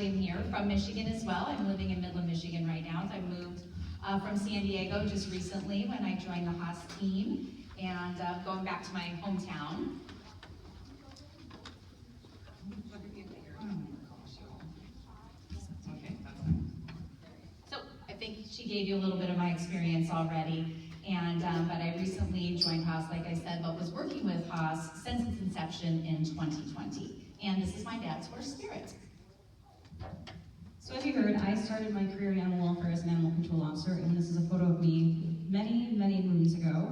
actually am here from Michigan as well. I'm living in Midland, Michigan right now. So I moved from San Diego just recently when I joined the HASS team, and going back to my hometown. Okay, that's fine. So I think she gave you a little bit of my experience already. And but I recently joined HASS, like I said, but was working with HASS since its inception in 2020. And this is my dad's horse, Spirit. So as you heard, I started my career in animal welfare as an animal control officer, and this is a photo of me many, many moons ago.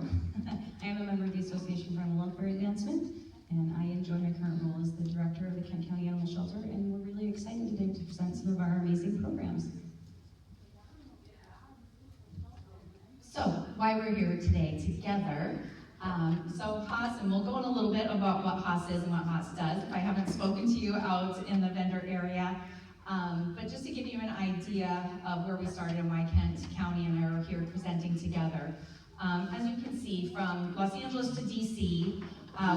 I am a member of the Association for Animal Welfare Advancement, and I enjoy my current role as the director of the Kent County Animal Shelter, and we're really excited today to present some of our amazing programs. So, why we're here today together. So HASS, and we'll go in a little bit about what HASS is and what HASS does, if I haven't spoken to you out in the vendor area. But just to give you an idea of where we started and why Kent County and I are here presenting together. As you can see, from Los Angeles to DC,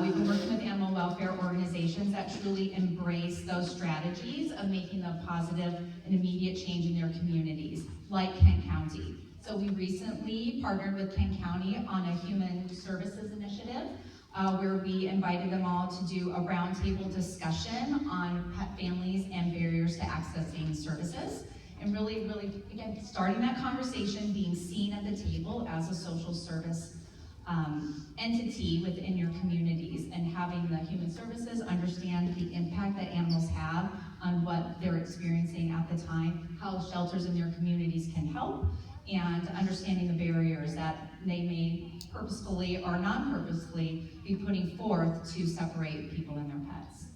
we've been working with animal welfare organizations that truly embrace those strategies of making a positive and immediate change in their communities, like Kent County. So we recently partnered with Kent County on a human services initiative where we invited them all to do a roundtable discussion on pet families and barriers to accessing services. And really, again, starting that conversation, being seen at the table as a social service entity within your communities, and having the human services understand the impact that animals have on what they're experiencing at the time, how shelters in their communities can help, and understanding the barriers that they may purposefully or non-purposefully be putting forth to separate people and their pets.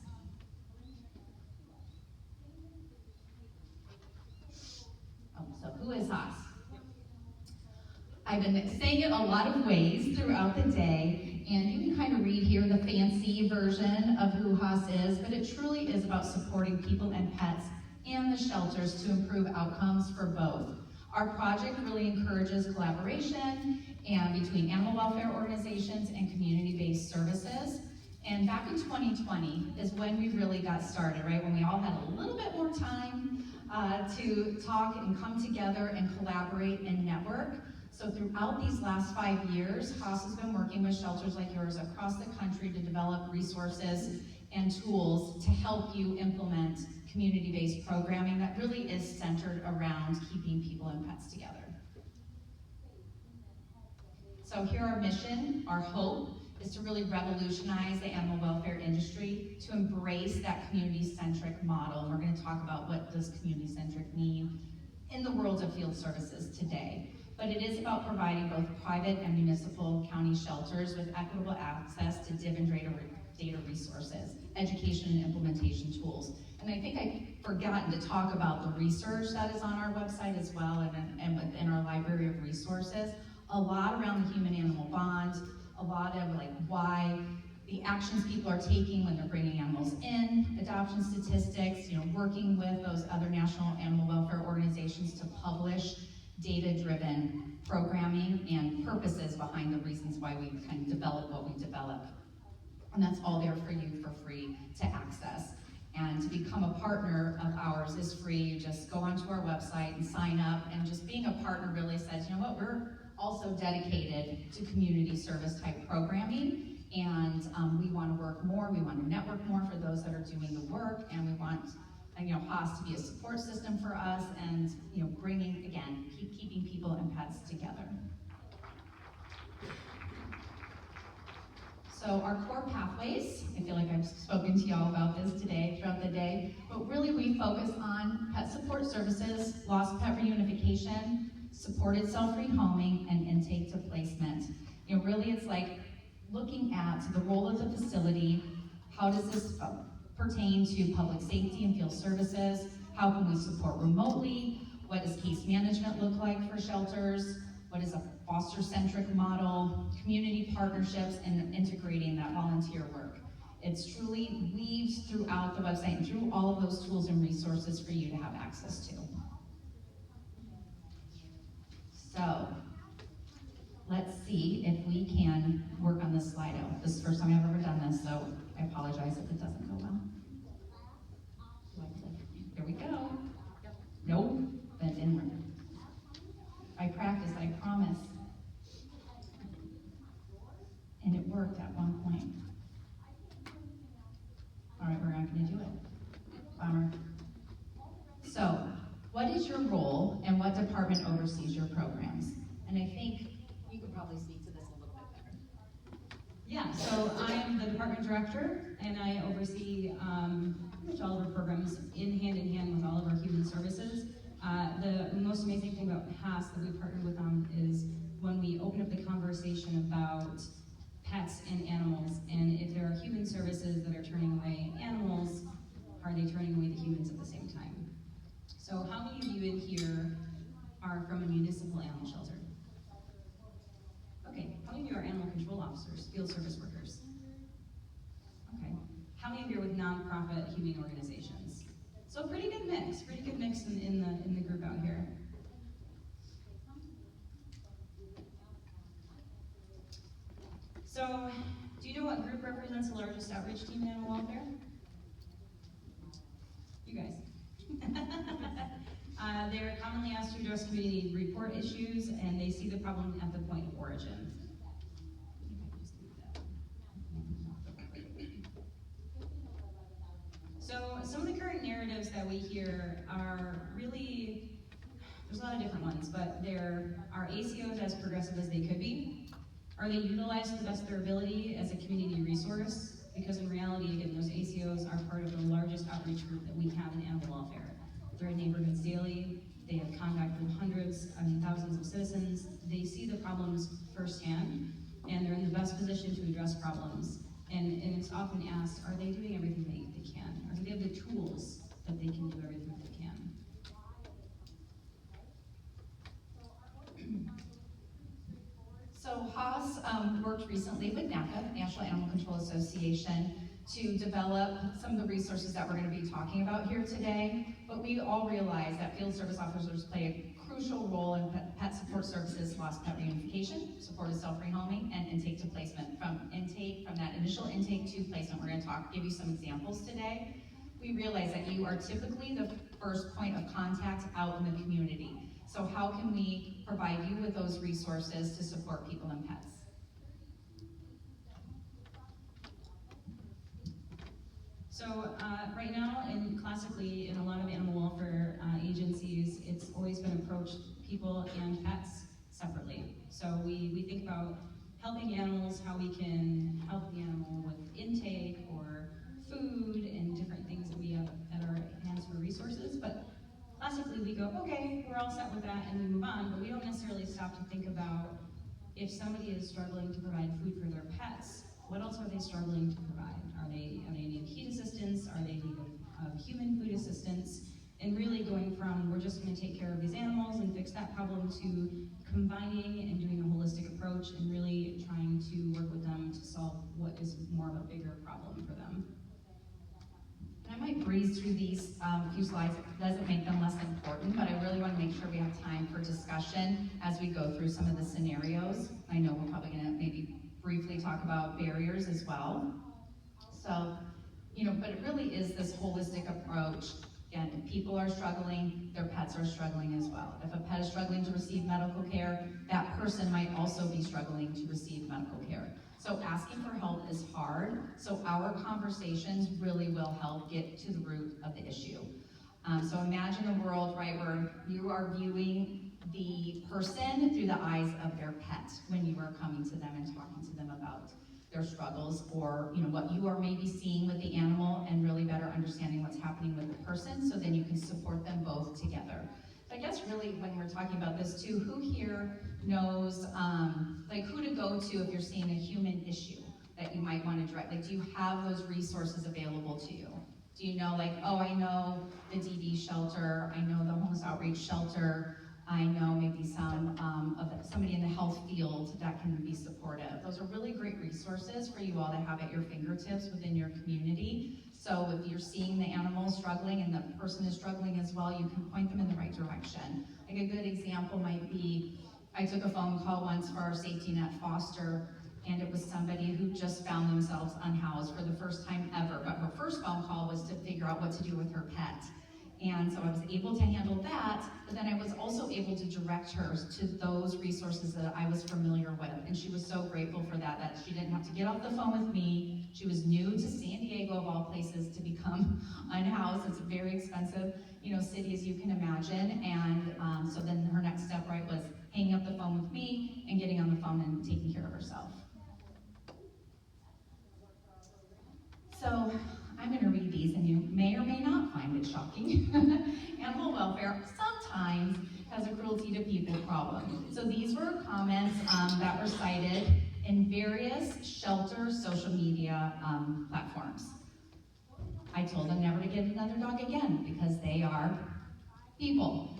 So who is HASS? I've been saying it a lot of ways throughout the day, and you can kind of read here the fancy version of who HASS is, but it truly is about supporting people and pets and the shelters to improve outcomes for both. Our project really encourages collaboration and between animal welfare organizations and community-based services. And back in 2020 is when we really got started, right? When we all had a little bit more time to talk and come together and collaborate and network. So throughout these last 5 years, HASS has been working with shelters like yours across the country to develop resources and tools to help you implement community-based programming that really is centered around keeping people and pets together. So here our mission, our hope, is to really revolutionize the animal welfare industry, to embrace that community-centric model. And we're going to talk about what does community-centric mean in the world of field services today. But it is about providing both private and municipal county shelters with equitable access to DIV and data resources, education and implementation tools. And I think I've forgotten to talk about the research that is on our website as well, and within our library of resources. A lot around the human-animal bond, a lot of like why the actions people are taking when they're bringing animals in, adoption statistics, working with those other national animal welfare organizations to publish data-driven programming and purposes behind the reasons why we kind of develop what we develop. And that's all there for you for free to access. And to become a partner of ours is free. You just go onto our website and sign up, and just being a partner really says, you know what, we're also dedicated to community service type programming, and we want to work more, we want to network more for those that are doing the work, and we want HASS to be a support system for us, and bringing, again, keeping people and pets together. So our core pathways, I feel like I've spoken to y'all about this today, throughout the day, but really we focus on pet support services, lost pet reunification, supported self-rehoming, and intake to placement. Really it's like looking at the role of the facility, how does this pertain to public safety and field services, how can we support remotely, what does case management look like for shelters, what is a foster-centric model, community partnerships, and integrating that volunteer work. It's truly weaves throughout the website and through all of those tools and resources for you to have access to. So, let's see if we can work on this Slido. This is the first time I've ever done this, so I apologize if it doesn't go well. There we go. Nope, bend inward. I practiced, I promise. And it worked at one point. All right, we're not gonna do it. Bummer. So, what is your role and what department oversees your programs? And I think you could probably speak to this a little bit better. Yeah, so I'm the department director, and I oversee pretty much all of our programs in hand with all of our human services. The most amazing thing about HASS that we partnered with them is when we open up the conversation about pets and animals, and if there are human services that are turning away animals, are they turning away the humans at the same time? So how many of you in here are from a municipal animal shelter? Okay, how many of you are animal control officers, field service workers? Okay, how many of you are with nonprofit humane organizations? So pretty good mix in the group out here. So, do you know what group represents the largest outreach team in animal welfare? You guys. They're commonly asked to address community report issues, and they see the problem at the point of origin. So some of the current narratives that we hear are really, there's a lot of different ones, but are ACOs as progressive as they could be? Are they utilized to the best of their ability as a community resource? Because in reality, again, those ACOs are part of the largest outreach group that we have in animal welfare. They're in neighborhoods daily, they have contact with thousands of citizens. They see the problems firsthand, and they're in the best position to address problems. And it's often asked, are they doing everything they can? Or do they have the tools that they can do everything that they can? So HASS worked recently with NACA, National Animal Control Association, to develop some of the resources that we're going to be talking about here today. But we all realize that field service officers play a crucial role in pet support services, lost pet reunification, supported self-rehoming, and intake to placement. From that initial intake to placement, we're going to give you some examples today. We realize that you are typically the first point of contact out in the community. So how can we provide you with those resources to support people and pets? So right now, and classically in a lot of animal welfare agencies, it's always been approached people and pets separately. So we think about helping animals, how we can help the animal with intake or food and different things that we have at our hands for resources. But classically we go, okay, we're all set with that, and we move on, but we don't necessarily stop to think about if somebody is struggling to provide food for their pets, what else are they struggling to provide? Are they in need of heat assistance? Are they in need of human food assistance? And really going from, we're just gonna take care of these animals and fix that problem, to combining and doing a holistic approach and really trying to work with them to solve what is more of a bigger problem for them. And I might breeze through these few slides. It doesn't make them less important, but I really want to make sure we have time for discussion as we go through some of the scenarios. I know we're probably going to maybe briefly talk about barriers as well. So, but it really is this holistic approach. Again, if people are struggling, their pets are struggling as well. If a pet is struggling to receive medical care, that person might also be struggling to receive medical care. So asking for help is hard, so our conversations really will help get to the root of the issue. So imagine a world, right, where you are viewing the person through the eyes of their pet when you are coming to them and talking to them about their struggles, or what you are maybe seeing with the animal, and really better understanding what's happening with the person, so then you can support them both together. I guess really when we're talking about this too, who here knows who to go to if you're seeing a human issue that you might want to direct? Do you have those resources available to you? Do you know I know the DD shelter, I know the homeless outreach shelter, I know maybe somebody in the health field that can be supportive. Those are really great resources for you all to have at your fingertips within your community. So if you're seeing the animal struggling and the person is struggling as well, you can point them in the right direction. Like a good example might be, I took a phone call once for our safety net foster, and it was somebody who just found themselves unhoused for the first time ever, but her first phone call was to figure out what to do with her pet. And so I was able to handle that, but then I was also able to direct her to those resources that I was familiar with. And she was so grateful for that, that she didn't have to get off the phone with me. She was new to San Diego, of all places, to become unhoused. It's a very expensive, city, as you can imagine. And so then her next step, right, was hanging up the phone with me and getting on the phone and taking care of herself. So I'm going to read these, and you may or may not find it shocking. Animal welfare sometimes has a cruelty to people problem. So these were comments that were cited in various shelter social media platforms. I told them never to get another dog again because they are people.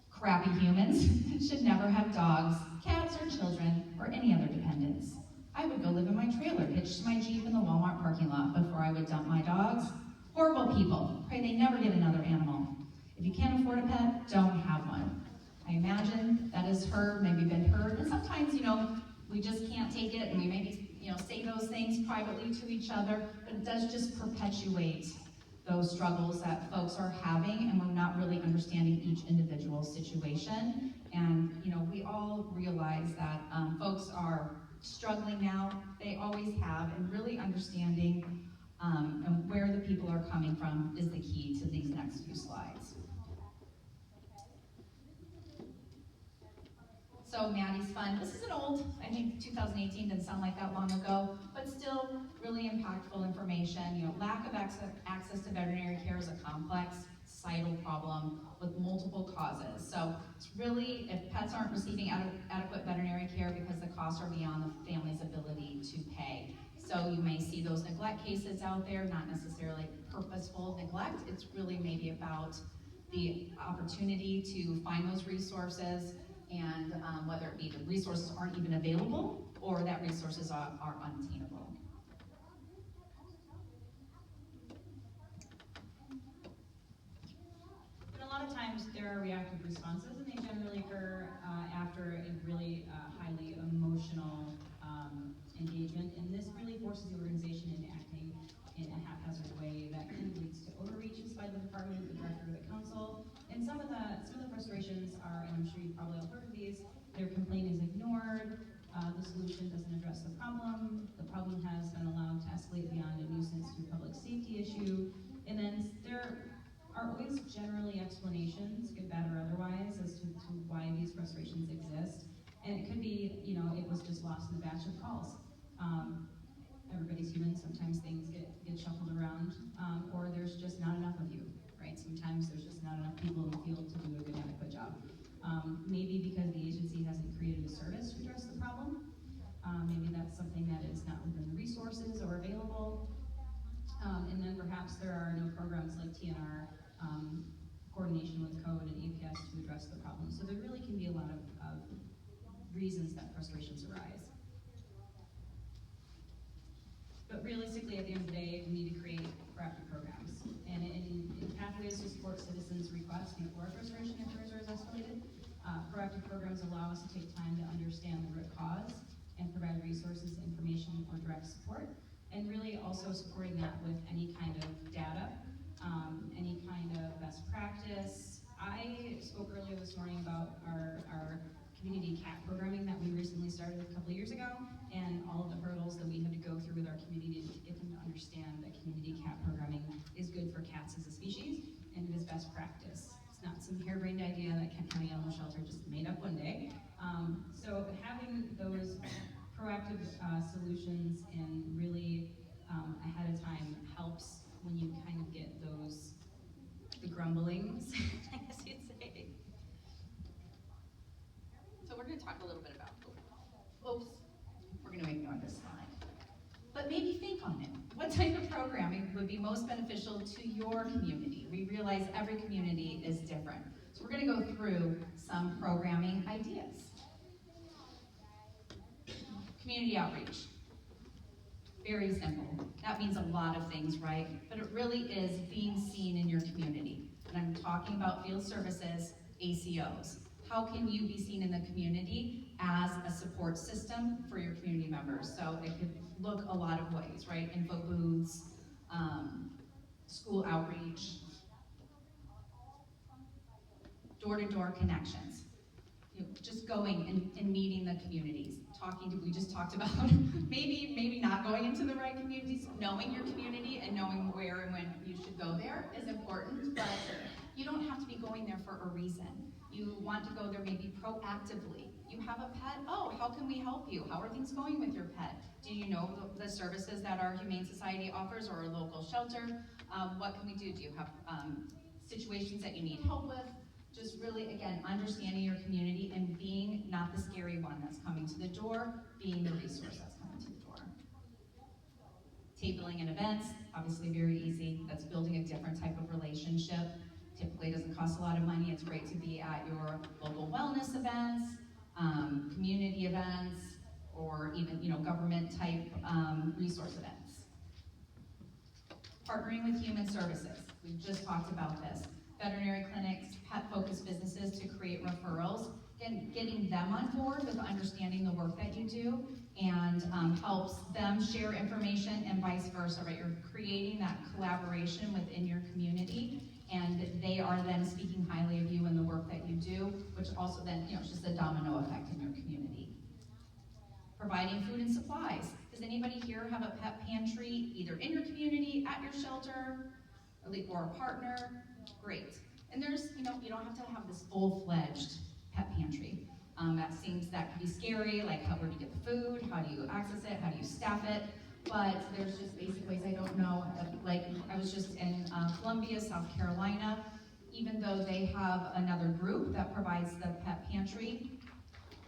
Crappy humans should never have dogs, cats, or children, or any other dependents. I would go live in my trailer, hitched to my Jeep in the Walmart parking lot before I would dump my dogs. Horrible people. Pray they never get another animal. If you can't afford a pet, don't have one. I imagine that is heard, maybe been heard, and sometimes, we just can't take it, and we maybe, say those things privately to each other, but it does just perpetuate those struggles that folks are having, and we're not really understanding each individual situation. And, we all realize that folks are struggling now, they always have, and really understanding and where the people are coming from is the key to these next few slides. So Maddie's Fund, this is an old, I think 2018 didn't sound like that long ago, but still really impactful information. Lack of access to veterinary care is a complex societal problem with multiple causes. So it's really, if pets aren't receiving adequate veterinary care because the costs are beyond the family's ability to pay. So you may see those neglect cases out there, not necessarily purposeful neglect. It's really maybe about the opportunity to find those resources, and whether it be the resources aren't even available or that resources are unattainable. But a lot of times there are reactive responses, and they generally occur after a really highly emotional engagement, and this really forces the organization into acting in a haphazard way that kind of leads to overreaches by the department, the director, or the council. And some of the frustrations are, and I'm sure you've probably all heard of these, their complaint is ignored, the solution doesn't address the problem has been allowed to escalate beyond a nuisance to a public safety issue, and then there are always generally explanations, good, bad, or otherwise, as to why these frustrations exist. And it could be, it was just lost in the batch of calls. Everybody's human, sometimes things get shuffled around, or there's just not enough of you, right? Sometimes there's just not enough people in the field to do a good, adequate job. Maybe because the agency hasn't created a service to address the problem. Maybe that's something that is not within the resources or available. And then perhaps there are no programs like TNR, coordination with code and APS to address the problem. So there really can be a lot of reasons that frustrations arise. But realistically, at the end of the day, we need to create proactive programs. And in pathways to support citizens' requests before frustration occurs or is escalated, proactive programs allow us to take time to understand the root cause and provide resources, information, or direct support. And really also supporting that with any kind of data, any kind of best practice. I spoke earlier this morning about our community cat programming that we recently started a couple of years ago, and all of the hurdles that we had to go through with our community to get them to understand that community cat programming is good for cats as a species, and it is best practice. It's not some harebrained idea that Kent County Animal Shelter just made up one day. So having those proactive solutions and really ahead of time helps when you kind of get the grumblings, I guess you'd say. So we're going to talk a little bit about, we're going to ignore this slide. But maybe think on it. What type of programming would be most beneficial to your community? We realize every community is different. So we're going to go through some programming ideas. Community outreach. Very simple. That means a lot of things, right? But it really is being seen in your community. And I'm talking about field services, ACOs. How can you be seen in the community as a support system for your community members? So it could look a lot of ways, right? Info booths, school outreach, door-to-door connections. Just going and meeting the communities, we just talked about maybe not going into the right communities, knowing your community and knowing where and when you should go there is important, but you don't have to be going there for a reason. You want to go there maybe proactively. You have a pet, oh, how can we help you? How are things going with your pet? Do you know the services that our Humane Society offers or a local shelter? What can we do? Do you have situations that you need help with? Just really, again, understanding your community and being not the scary one that's coming to the door, being the resource that's coming to the door. Tabling and events, obviously very easy. That's building a different type of relationship. Typically doesn't cost a lot of money. It's great to be at your local wellness events, community events, or even government type resource events. Partnering with human services. We've just talked about this. Veterinary clinics, pet-focused businesses to create referrals, and getting them on board with understanding the work that you do, and helps them share information and vice versa, right? You're creating that collaboration within your community, and they are then speaking highly of you and the work that you do, which also then, it's just a domino effect in your community. Providing food and supplies. Does anybody here have a pet pantry, either in your community, at your shelter, or a partner? Great. And there's, you don't have to have this full-fledged pet pantry. That can be scary, like where do you get the food, how do you access it, how do you staff it? But there's just basic ways. I don't know, like I was just in Columbia, South Carolina. Even though they have another group that provides the pet pantry,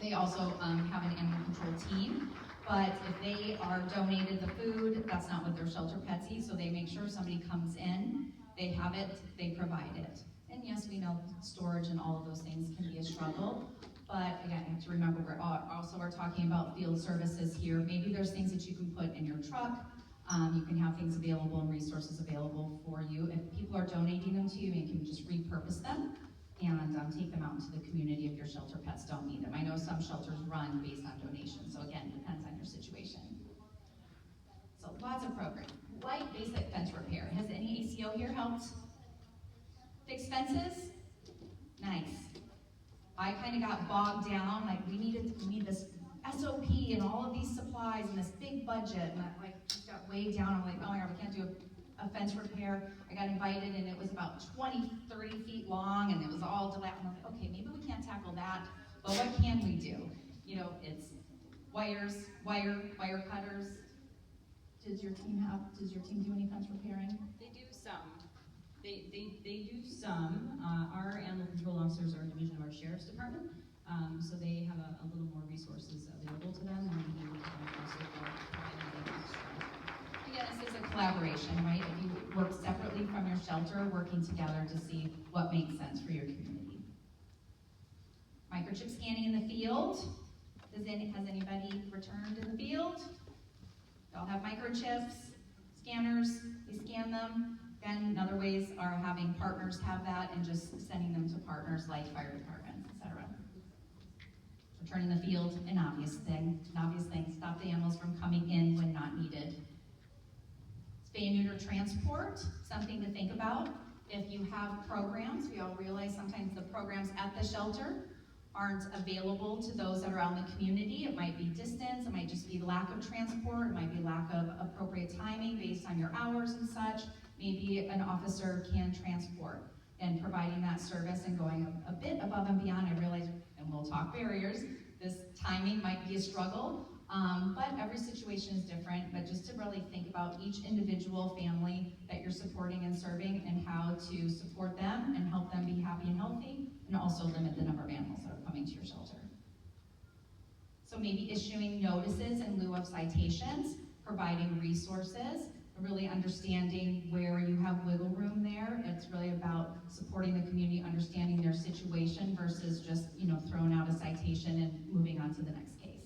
they also have an animal control team. But if they are donated the food, that's not what their shelter pets eat, so they make sure if somebody comes in, they have it, they provide it. And yes, we know storage and all of those things can be a struggle, but again, you have to remember we're talking about field services here. Maybe there's things that you can put in your truck. You can have things available and resources available for you. If people are donating them to you, you can just repurpose them and take them out into the community if your shelter pets don't need them. I know some shelters run based on donations, so again, it depends on your situation. So lots of programs. Light basic fence repair. Has any ACO here helped? Fix fences? Nice. I kind of got bogged down, like we need this SOP and all of these supplies and this big budget, and I just got weighed down. I'm like, oh my God, we can't do a fence repair. I got invited and it was about 20, 30 feet long and it was all dilapidated. I'm like, okay, maybe we can't tackle that, but what can we do? It's wires, wire cutters. Does your team do any fence repairing? They do some. They do some. Our animal control officers are a division of our sheriff's department, so they have a little more resources available to them than we do Again, this is a collaboration, right? If you work separately from your shelter, working together to see what makes sense for your community. Microchip scanning in the field. Has anybody returned in the field? They all have microchips, scanners, they scan them. Again, other ways are having partners have that and just sending them to partners like fire departments, etc. Returning the field, an obvious thing. Stop the animals from coming in when not needed. Spay and neuter transport, something to think about. If you have programs, we all realize sometimes the programs at the shelter aren't available to those that are out in the community. It might be distance, it might just be lack of transport, it might be lack of appropriate timing based on your hours and such. Maybe an officer can transport, and providing that service and going a bit above and beyond. I realize, and we'll talk barriers, this timing might be a struggle, but every situation is different, but just to really think about each individual family that you're supporting and serving and how to support them and help them be happy and healthy, and also limit the number of animals that are coming to your shelter. So maybe issuing notices in lieu of citations, providing resources, really understanding where you have wiggle room there. It's really about supporting the community, understanding their situation versus just, throwing out a citation and moving on to the next case.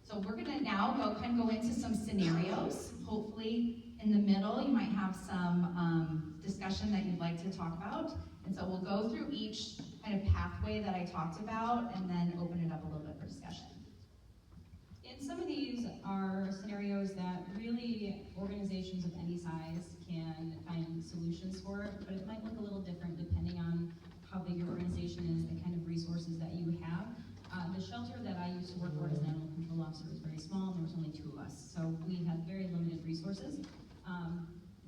So we're gonna now go into some scenarios. Hopefully in the middle, you might have some discussion that you'd like to talk about. And so we'll go through each kind of pathway that I talked about and then open it up a little bit for discussion. And some of these are scenarios scenarios that really organizations of any size can find solutions for, but it might look a little different depending on how big your organization is, the kind of resources that you have. The shelter that I used to work for as an animal control officer was very small, and there was only 2 of us, so we had very limited resources.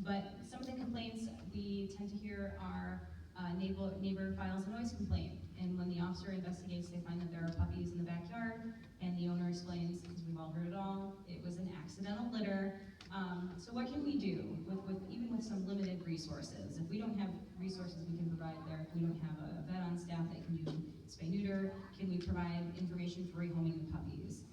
But some of the complaints we tend to hear are neighbor files a noise complaint, and when the officer investigates, they find that there are puppies in the backyard, and the owner explains, because we've all heard it all, it was an accidental litter. So what can we do even with some limited resources? If we don't have resources we can provide there, if we don't have a vet on staff that can do spay-neuter, can we provide information for rehoming the puppies?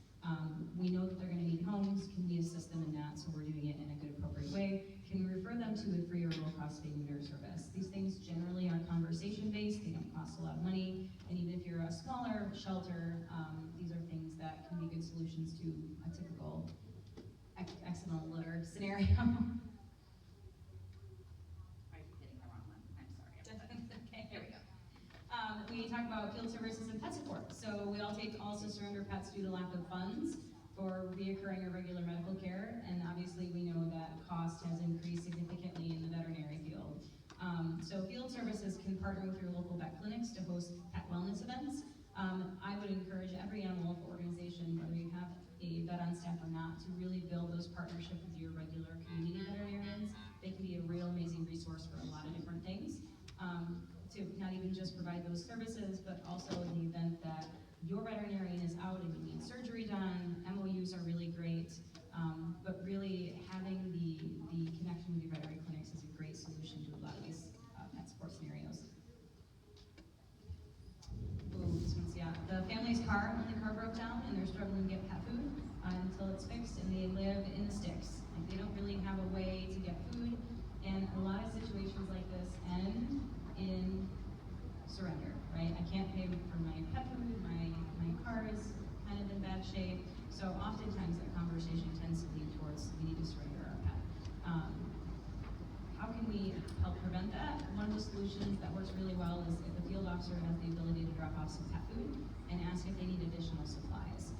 We know that they're going to need homes. Can we assist them in that so we're doing it in a good, appropriate way? Can we refer them to a free or low-cost spay-neuter service? These things generally are conversation-based. They don't cost a lot of money. And even if you're a smaller shelter, these are things that can be good solutions to a typical accidental litter scenario. I keep hitting the wrong one. I'm sorry. Okay, here we go. We talk about field services and pet support. So we all take calls to surrender pets due to lack of funds for reoccurring or regular medical care, and obviously we know that cost has increased significantly in the veterinary field. So field services can partner with your local vet clinics to host pet wellness events. I would encourage every animal welfare organization, whether you have a vet on staff or not, to really build those partnerships with your regular community veterinarians. They can be a real amazing resource for a lot of different things. To not even just provide those services, but also in the event that your veterinarian is out and you need surgery done, MOUs are really great, but really having the connection with your veterinary clinics is a great solution to a lot of these pet support scenarios. Ooh, this one's, yeah. The family's car, when the car broke down and they're struggling to get pet food until it's fixed, and they live in the sticks. Like, they don't really have a way to get food, and a lot of situations like this end in surrender, right? I can't pay for my pet food, my car is kind of in bad shape, so oftentimes that conversation tends to lead towards we need to surrender our pet. How can we help prevent that? One of the solutions that works really well is if the field officer has the ability to drop off some pet food and ask if they need additional supplies.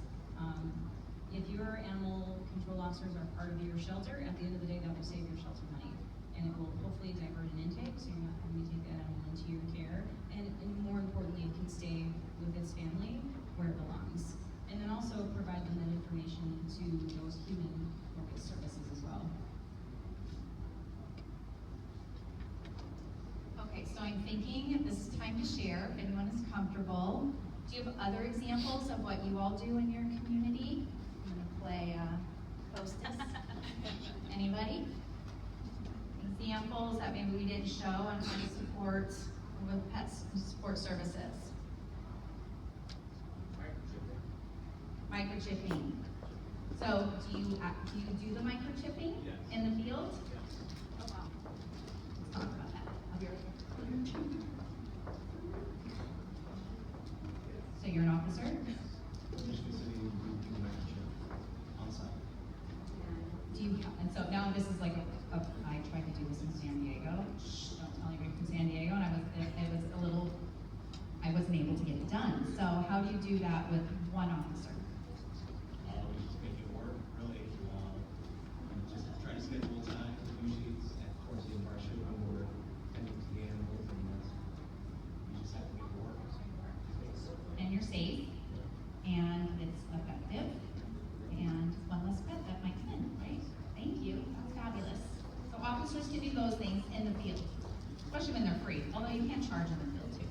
If your animal control officers are part of your shelter, at the end of the day, that will save your shelter money. And it will hopefully divert an intake, so you're not having to take that animal into your care. And more importantly, it can stay with its family where it belongs. And then also provide them that information to those human-focused services as well. Okay, so I'm thinking this is time to share, if anyone is comfortable. Do you have other examples of what you all do in your community? I'm gonna play hostess. Anybody? Examples that maybe we didn't show on how to support with pet support services. Microchipping. So do you do the microchipping in the field? Yes. Oh wow. Let's talk about that. I'll be right here. So you're an officer? Michigan City, we do microchip on site. Do you, and so now this is like I tried to do this in San Diego. Shh, don't tell anybody from San Diego, and I wasn't able to get it done. So how do you do that with one officer? We just make it work, really. Just try to schedule time, usually it's towards the end of our shift when we're tending to the animals, and you just have to make it work. And you're safe, and it's effective, and one less pet that might come in, right? Thank you, that's fabulous. So officers can do those things in the field, especially when they're free, although you can't charge in the field too.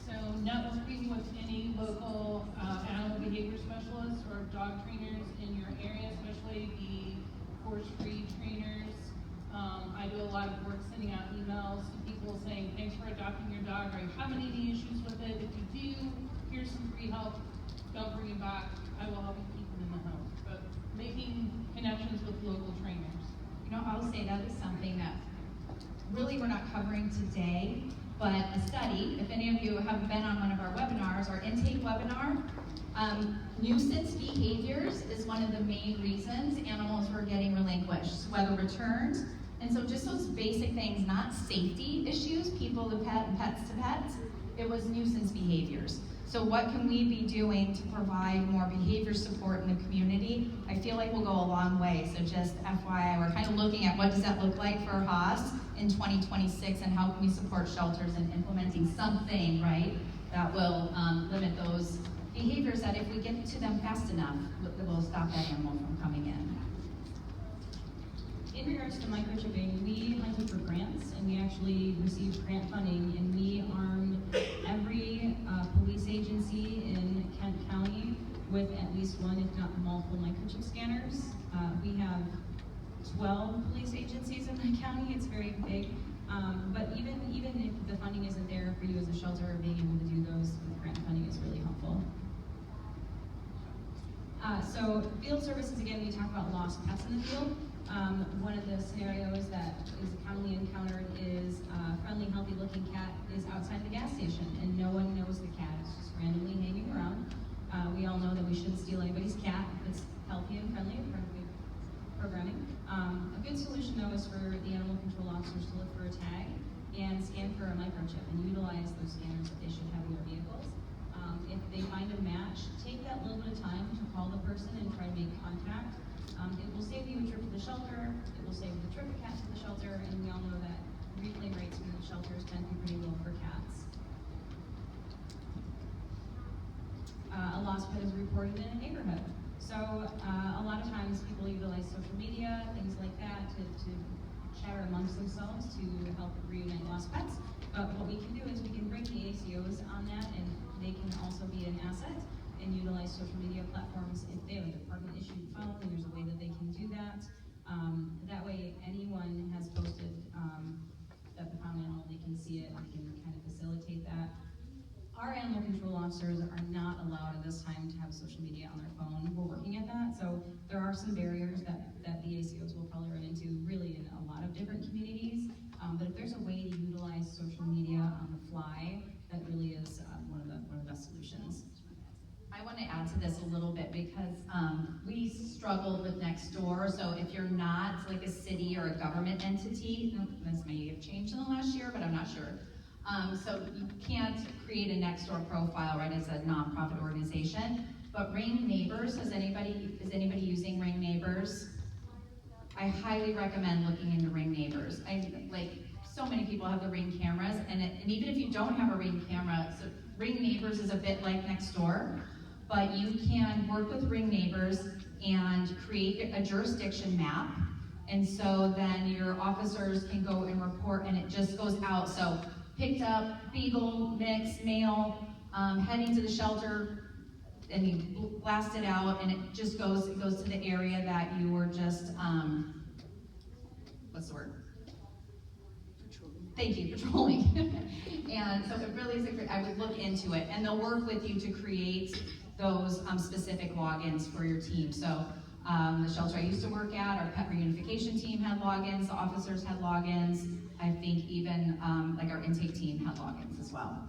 So networking with any local animal behavior specialists or dog trainers in your area, especially the force-free trainers. I do a lot of work sending out emails to people saying, thanks for adopting your dog. Are you having any issues with it? If you do, here's some free help. Don't bring him back. I will help you keep him in the home. But making connections with local trainers. You know, I'll say that is something that really we're not covering today, but a study, if any of you have been on one of our webinars, our intake webinar, nuisance behaviors is one of the main reasons animals were getting relinquished, whether returned. And so just those basic things, not safety issues, people to pet and pets to pets, it was nuisance behaviors. So what can we be doing to provide more behavior support in the community? I feel like we'll go a long way. So just FYI, we're kind of looking at what does that look like for HASS in 2026 and how can we support shelters in implementing something, right, that will limit those behaviors that if we get to them fast enough, will stop that animal from coming in. In regards to microchipping, we hunted for grants, and we actually received grant funding, and we armed every police agency in Kent County with at least one, if not multiple, microchip scanners. We have 12 police agencies in the county. It's very big. But even if the funding isn't there for you as a shelter, being able to do those with grant funding is really helpful. So field services, again, we talk about lost pets in the field. One of the scenarios that is commonly encountered is a friendly, healthy-looking cat is outside the gas station, and no one knows the cat. It's just randomly hanging around. We all know that we shouldn't steal anybody's cat if it's healthy and friendly and good programming. A good solution, though, is for the animal control officers to look for a tag and scan for a microchip and utilize those scanners that they should have in their vehicles. If they find a match, take that little bit of time to call the person and try to make contact. It will save you a trip to the shelter, it will save the trip of cat to the shelter, and we all know that reclaim rates from the shelters tend to be pretty low for cats. A lost pet is reported in a neighborhood. So a lot of times people utilize social media, things like that, to chatter amongst themselves to help reunite lost pets. But what we can do is we can bring the ACOs on that, and they can also be an asset and utilize social media platforms. If they have a department-issued phone, there's a way that they can do that. That way, anyone has posted that the found animal, they can see it, and they can kind of facilitate that. Our animal control officers are not allowed at this time to have social media on their phone. We're working at that, so there are some barriers that the ACOs will probably run into really in a lot of different communities. But if there's a way to utilize social media on the fly, that really is one of the best solutions. I want to add to this a little bit because we struggled with Nextdoor. So if you're not like a city or a government entity, this may have changed in the last year, but I'm not sure. So you can't create a Nextdoor profile, right, as a nonprofit organization. But Ring Neighbors, is anybody using Ring Neighbors? I highly recommend looking into Ring Neighbors. So many people have the Ring cameras, and even if you don't have a Ring camera, so Ring Neighbors is a bit like Nextdoor, but you can work with Ring Neighbors and create a jurisdiction map, and so then your officers can go and report, and it just goes out. So picked up, beagle, mix, male, heading to the shelter, and you blast it out, and it just goes to the area that you were just, what's the word? Thank you, patrolling. And so it really is I would look into it, and they'll work with you to create those specific logins for your team. So the shelter I used to work at, our pet reunification team had logins, the officers had logins. I think even like our intake team had logins as well.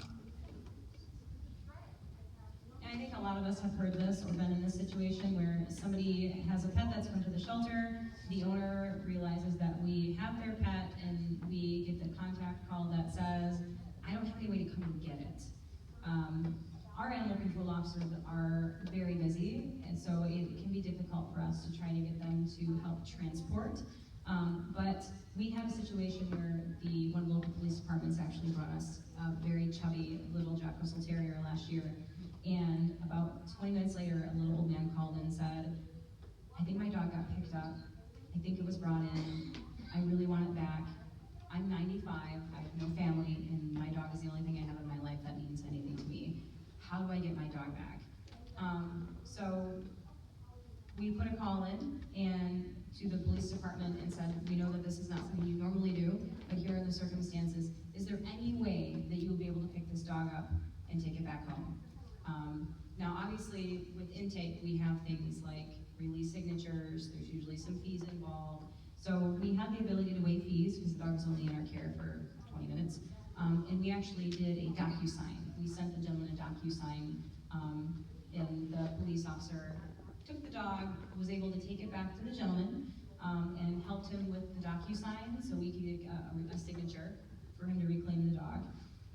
And I think a lot of us have heard this or been in this situation where somebody has a pet that's come to the shelter, the owner realizes that we have their pet, and we get the contact call that says, I don't have any way to come and get it. Our animal control officers are very busy, and so it can be difficult for us to try to get them to help transport. But we had a situation where one of the local police departments actually brought us a very chubby little Jack Russell Terrier last year. And about 20 minutes later, a little old man called and said, I think my dog got picked up. I think it was brought in. I really want it back. I'm 95, I have no family, and my dog is the only thing I have in my life that means anything to me. How do I get my dog back? So we put a call in and to the police department and said, we know that this is not something you normally do, but here are the circumstances. Is there any way that you will be able to pick this dog up and take it back home? Now, obviously, with intake, we have things like release signatures. There's usually some fees involved. So we have the ability to waive fees because the dog is only in our care for 20 minutes. And we actually did a DocuSign. We sent the gentleman a DocuSign, and the police officer took the dog, was able to take it back to the gentleman, and helped him with the DocuSign so we could get a signature for him to reclaim the dog.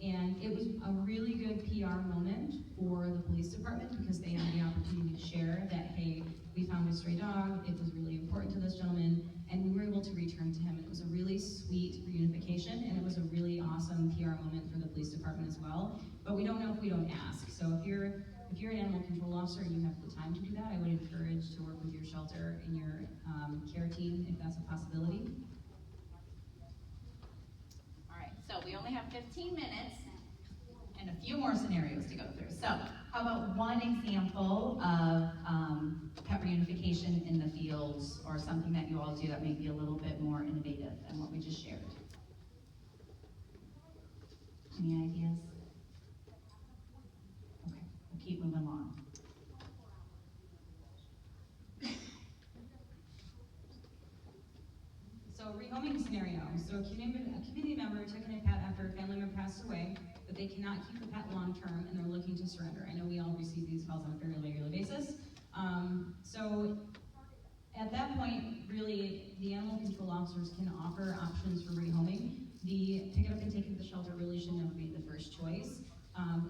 And it was a really good PR moment for the police department because they had the opportunity to share that, hey, we found a stray dog, it was really important to this gentleman, and we were able to return to him. It was a really sweet reunification, and it was a really awesome PR moment for the police department as well. But we don't know if we don't ask. So if you're an animal control officer and you have the time to do that, I would encourage to work with your shelter and your care team if that's a possibility. All right, so we only have 15 minutes and a few more scenarios to go through. So how about one example of pet reunification in the fields, or something that you all do that may be a little bit more innovative than what we just shared? Any ideas? Okay, we'll keep moving along. So rehoming scenario. So a community member took in a pet after a family member passed away, but they cannot keep the pet long term and they're looking to surrender. I know we all receive these calls on a fairly regular basis. So at that point, really, the animal control officers can offer options for rehoming. The pick it up and take it to the shelter really should never be the first choice.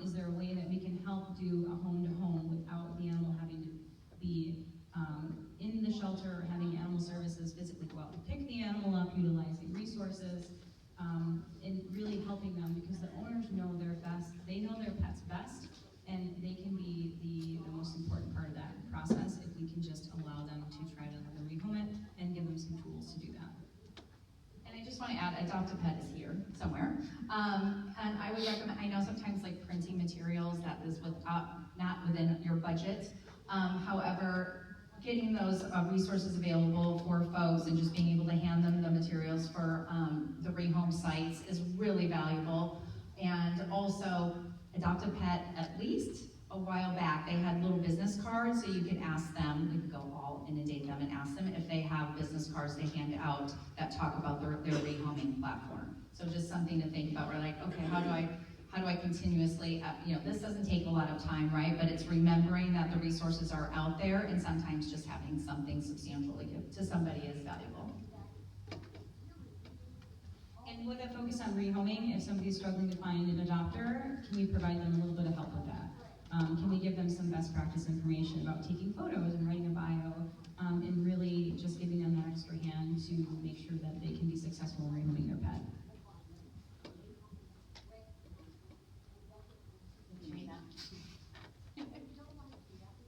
Is there a way that we can help do a home-to-home without the animal having to be in the shelter, having animal services physically go out and pick the animal up, utilizing resources, and really helping them, because the owners know their best, they know their pet's best, and they can be the most important part of that process if we can just allow them to try to have them rehome it and give them some tools to do that. And I just want to add, Adopt a Pet is here somewhere. And I would recommend, I know sometimes like printing materials, that is not within your budget. However, getting those resources available for folks and just being able to hand them the materials for the rehome sites is really valuable. And also, Adopt a Pet, at least a while back, they had little business cards, so you could ask them, we could go all inundate them and ask them if they have business cards they hand out that talk about their rehoming platform. So just something to think about. We're like, okay, how do I continuously, this doesn't take a lot of time, right? But it's remembering that the resources are out there, and sometimes just having something substantial to give to somebody is valuable. And with a focus on rehoming, if somebody's struggling to find an adopter, can we provide them a little bit of help with that? Can we give them some best practice information about taking photos and writing a bio, and really just giving them that extra hand to make sure that they can be successful in rehoming their pet?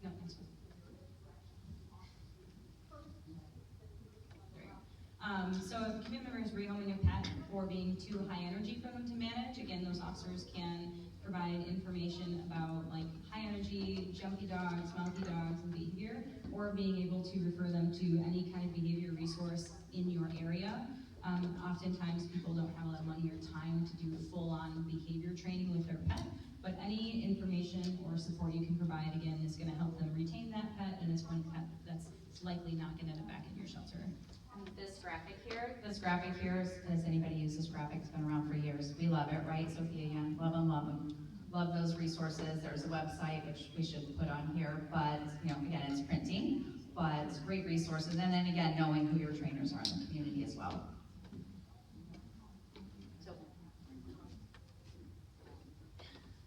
No, thanks. So if a community member is rehoming a pet or being too high energy for them to manage, again, those officers can provide information about like high energy, jumpy dogs, mouthy dogs, and behavior, or being able to refer them to any kind of behavior resource in your area. Oftentimes people don't have a lot of money or time to do full-on behavior training with their pet, but any information or support you can provide, again, is going to help them retain that pet, and it's one pet that's likely not going to end up back in your shelter. And this graphic here, has anybody used this graphic? It's been around for years. We love it, right, Sophia? Yan? Love them, love them. Love those resources. There's a website, which we should put on here, but, again, it's printing, but it's great resources. And then again, knowing who your trainers are in the community as well.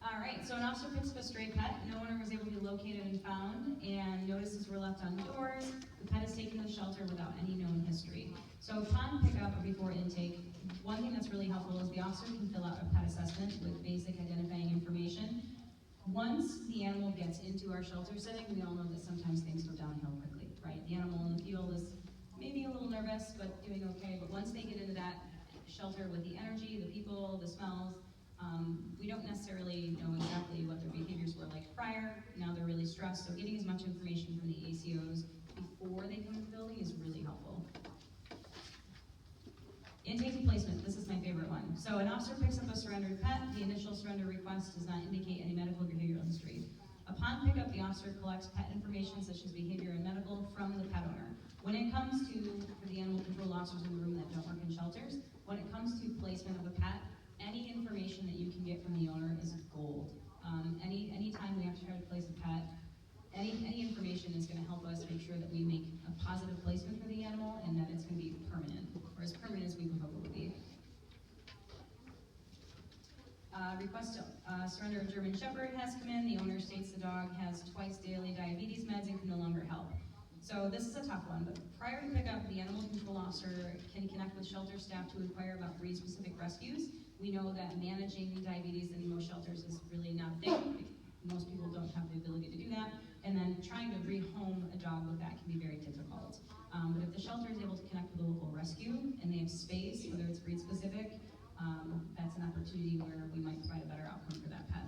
All right, so an officer picks up a stray pet. No owner was able to be located and found, and notices were left on doors. The pet is taken to the shelter without any known history. So upon pickup or before intake, one thing that's really helpful is the officer can fill out a pet assessment with basic identifying information. Once the animal gets into our shelter setting, we all know that sometimes things go downhill quickly, right? The animal in the field is maybe a little nervous, but doing okay. But once they get into that shelter with the energy, the people, the smells, we don't necessarily know exactly what their behaviors were like prior. Now they're really stressed, so getting as much information from the ACOs before they come to the building is really helpful. Intake and placement, this is my favorite one. So an officer picks up a surrendered pet. The initial surrender request does not indicate any medical or behavioral history. Upon pickup, the officer collects pet information such as behavior and medical from the pet owner. When it comes to, for the animal control officers in the room that don't work in shelters, when it comes to placement of a pet, any information that you can get from the owner is gold. Anytime we have to try to place a pet, any information is going to help us make sure that we make a positive placement for the animal and that it's going to be permanent, or as permanent as we can hope it would be. Request to surrender a German Shepherd has come in. The owner states the dog has twice daily diabetes meds and can no longer help. So this is a tough one, but prior to pickup, the animal control officer can connect with shelter staff to inquire about breed-specific rescues. We know that managing diabetes in most shelters is really not a thing. Most people don't have the ability to do that. And then trying to rehome a dog with that can be very difficult. But if the shelter is able to connect with a local rescue and they have space, whether it's breed-specific, that's an opportunity where we might provide a better outcome for that pet.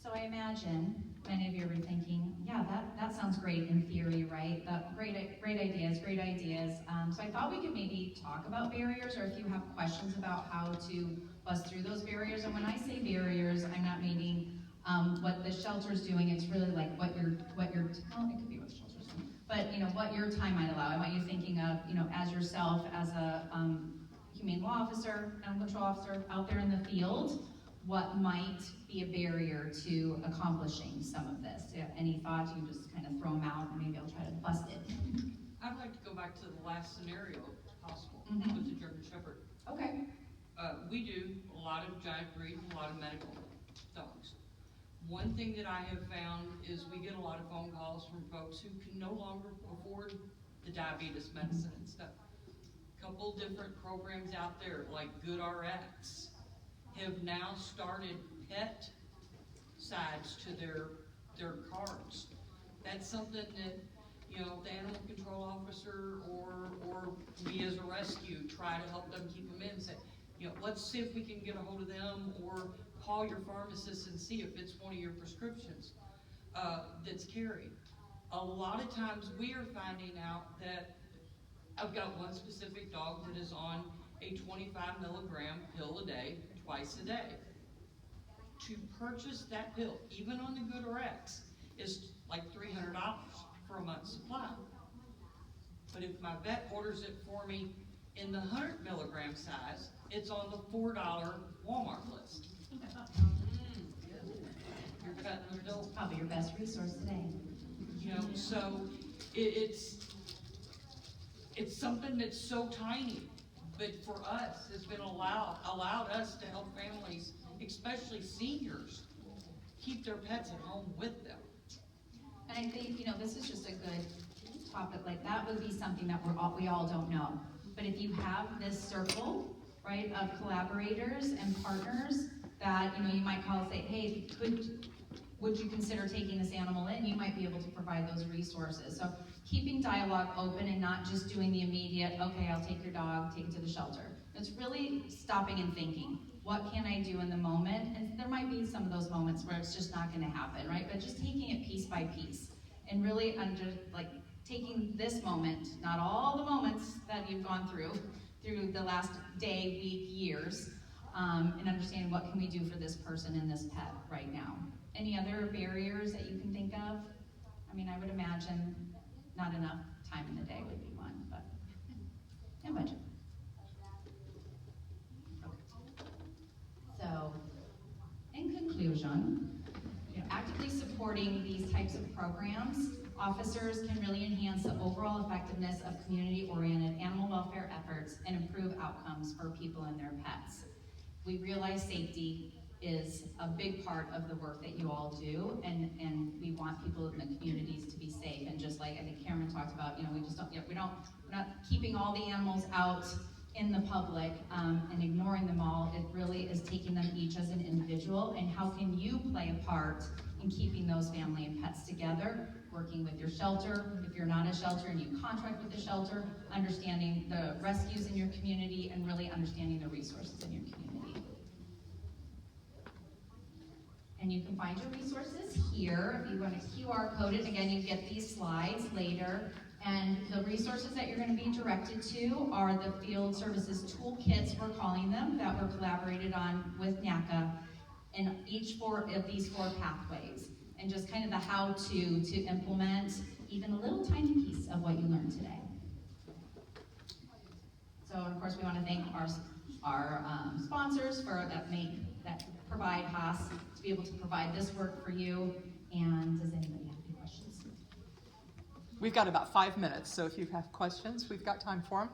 So I imagine many of you are thinking, yeah, that sounds great in theory, right? Great ideas. So I thought we could maybe talk about barriers, or if you have questions about how to bust through those barriers. And when I say barriers, I'm not meaning what the shelter's doing. It's really like what your well, it could be what the shelter's doing, but what your time might allow. I want you thinking of as yourself, as a humane law officer, animal control officer out there in the field. What might be a barrier to accomplishing some of this? Any thoughts? You just kind of throw them out, and maybe I'll try to bust it. I'd like to go back to the last scenario, if possible, Mhm. with the German Shepherd. Okay. We do a lot of giant breed and a lot of medical dogs. One thing that I have found is we get a lot of phone calls from folks who can no longer afford the diabetes medicine and stuff. A couple different programs out there, like GoodRx, have now started pet sides to their cards. That's something that the animal control officer or we as a rescue try to help them keep them in. Say, let's see if we can get a hold of them, or call your pharmacist and see if it's one of your prescriptions that's carried. A lot of times we are finding out that I've got one specific dog that is on a 25 milligram pill a day, twice a day. To purchase that pill, even on the GoodRx, is like $300 for a month's supply. But if my vet orders it for me in the 100 milligram size, it's on the $4 Walmart list. You're cutting the bill. Probably your best resource today. So it's something that's so tiny, but for us, has been allowed us to help families, especially seniors, keep their pets at home with them. And I think, this is just a good topic. Like, that would be something that we all don't know. But if you have this circle, right, of collaborators and partners that, you might call and say, hey, would you consider taking this animal in? You might be able to provide those resources. So keeping dialogue open and not just doing the immediate, okay, I'll take your dog, take it to the shelter. It's really stopping and thinking, what can I do in the moment? And there might be some of those moments where it's just not gonna happen, right? But just taking it piece by piece and really taking this moment, not all the moments that you've gone through the last day, week, years, and understanding what can we do for this person and this pet right now. Any other barriers that you can think of? I mean, I would imagine not enough time in the day would be one, but, and budget. So, in conclusion, actively supporting these types of programs, officers can really enhance the overall effectiveness of community-oriented animal welfare efforts and improve outcomes for people and their pets. We realize safety is a big part of the work that you all do, and we want people in the communities to be safe. And just like I think Cameron talked about, we're not keeping all the animals out in the public and ignoring them all. It really is taking them each as an individual, and how can you play a part in keeping those family and pets together, working with your shelter, if you're not a shelter and you contract with the shelter, understanding the rescues in your community, and really understanding the resources in your community. And you can find your resources here. If you want to QR code it, again, you get these slides later. And the resources that you're going to be directed to are the field services toolkits, we're calling them, that were collaborated on with NACA in each of these 4 pathways. And just kind of the how-to to implement even a little tiny piece of what you learned today. So, of course, we want to thank our sponsors that provide HASS to be able to provide this work for you. And does anybody have any questions? We've got about 5 minutes, so if you have questions, we've got time for them.